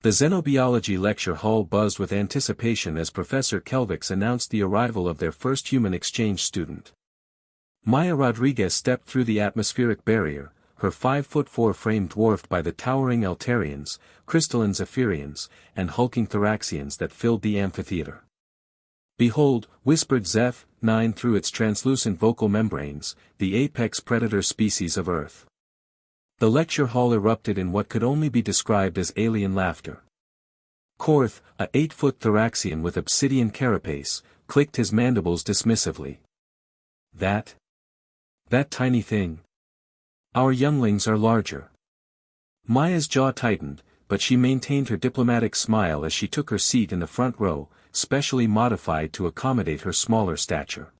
The xenobiology lecture hall buzzed with anticipation as Professor Kelvix announced the arrival of their first human exchange student. Maya Rodriguez stepped through the atmospheric barrier, her 5'4" frame dwarfed by the towering Altarians, crystalline Zephyrians, and hulking Thoraxians that filled the amphitheater. "Behold," whispered Zeph 9 through its translucent vocal membranes, "the apex predator species of Earth." The lecture hall erupted in what could only be described as alien laughter. Korth, a 8-foot Thoraxian with obsidian carapace, clicked his mandibles dismissively. That tiny thing. Our younglings are larger." Maya's jaw tightened, but she maintained her diplomatic smile as she took her seat in the front row, specially modified to accommodate her smaller stature.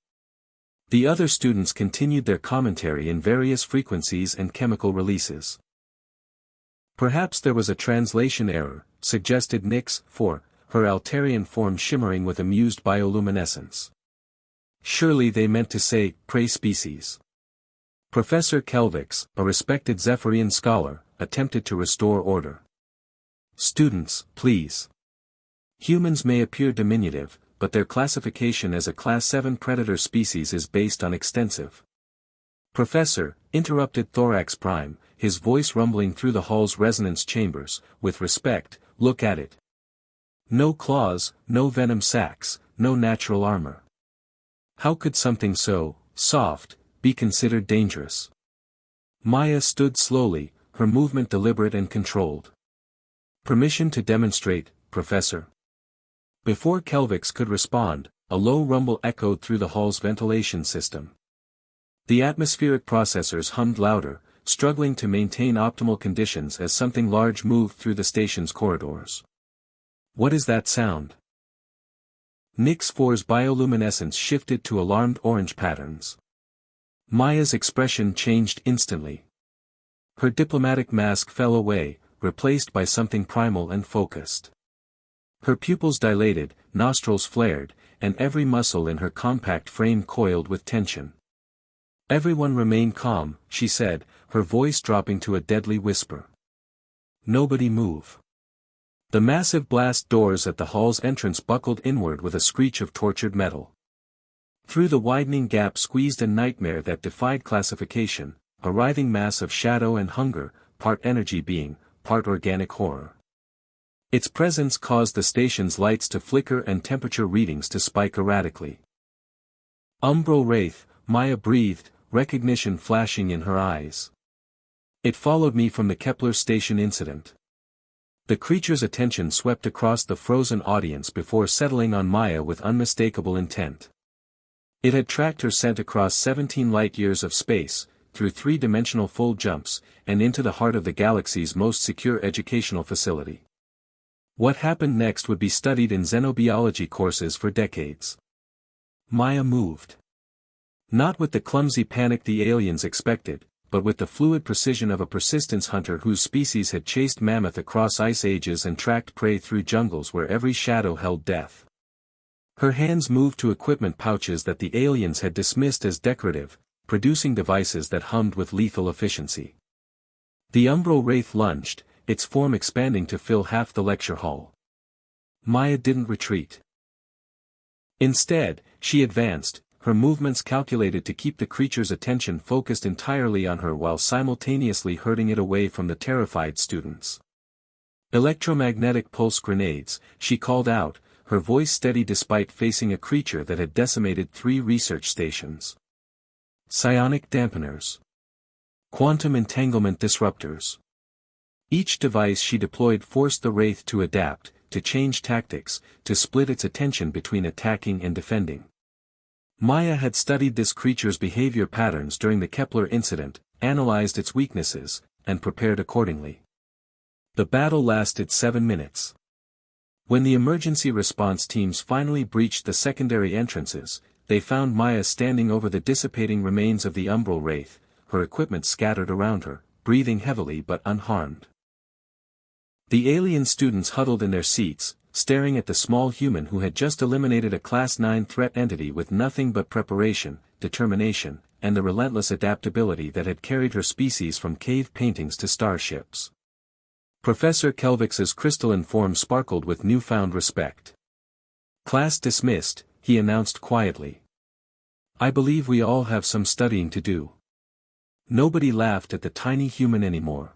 The other students continued their commentary in various frequencies and chemical releases. "Perhaps there was a translation error," suggested Nyx, for her Altarian form shimmering with amused bioluminescence. "Surely they meant to say, prey species." Professor Kelvix, a respected Zephyrian scholar, attempted to restore order. "Students, please. Humans may appear diminutive, but their classification as a Class 7 predator species is based on extensive." "Professor," interrupted Thorax Prime, his voice rumbling through the hall's resonance chambers, "with respect, look at it. No claws, no venom sacs, no natural armor. How could something so soft be considered dangerous?" Maya stood slowly, her movement deliberate and controlled. "Permission to demonstrate, Professor." Before Kelvix could respond, a low rumble echoed through the hall's ventilation system. The atmospheric processors hummed louder, struggling to maintain optimal conditions as something large moved through the station's corridors. "What is that sound?" Nyx 4's bioluminescence shifted to alarmed orange patterns. Maya's expression changed instantly. Her diplomatic mask fell away, replaced by something primal and focused. Her pupils dilated, nostrils flared, and every muscle in her compact frame coiled with tension. "Everyone remain calm," she said, her voice dropping to a deadly whisper. "Nobody move." The massive blast doors at the hall's entrance buckled inward with a screech of tortured metal. Through the widening gap squeezed a nightmare that defied classification, a writhing mass of shadow and hunger, part energy being, part organic horror. Its presence caused the station's lights to flicker and temperature readings to spike erratically. "Umbral Wraith," Maya breathed, recognition flashing in her eyes. "It followed me from the Kepler station incident." The creature's attention swept across the frozen audience before settling on Maya with unmistakable intent. It had tracked her scent across 17 light-years of space, through 3-dimensional full jumps, and into the heart of the galaxy's most secure educational facility. What happened next would be studied in xenobiology courses for decades. Maya moved. Not with the clumsy panic the aliens expected, but with the fluid precision of a persistence hunter whose species had chased mammoth across ice ages and tracked prey through jungles where every shadow held death. Her hands moved to equipment pouches that the aliens had dismissed as decorative, producing devices that hummed with lethal efficiency. The Umbral Wraith lunged, its form expanding to fill half the lecture hall. Maya didn't retreat. Instead, she advanced, her movements calculated to keep the creature's attention focused entirely on her while simultaneously herding it away from the terrified students. "Electromagnetic pulse grenades," she called out, her voice steady despite facing a creature that had decimated 3 research stations. "Psionic dampeners. Quantum entanglement disruptors." Each device she deployed forced the Wraith to adapt, to change tactics, to split its attention between attacking and defending. Maya had studied this creature's behavior patterns during the Kepler incident, analyzed its weaknesses, and prepared accordingly. The battle lasted 7 minutes. When the emergency response teams finally breached the secondary entrances, they found Maya standing over the dissipating remains of the Umbral Wraith, her equipment scattered around her, breathing heavily but unharmed. The alien students huddled in their seats, staring at the small human who had just eliminated a Class 9 threat entity with nothing but preparation, determination, and the relentless adaptability that had carried her species from cave paintings to starships. Professor Kelvick's crystalline form sparkled with newfound respect. "Class dismissed," he announced quietly. "I believe we all have some studying to do." Nobody laughed at the tiny human anymore.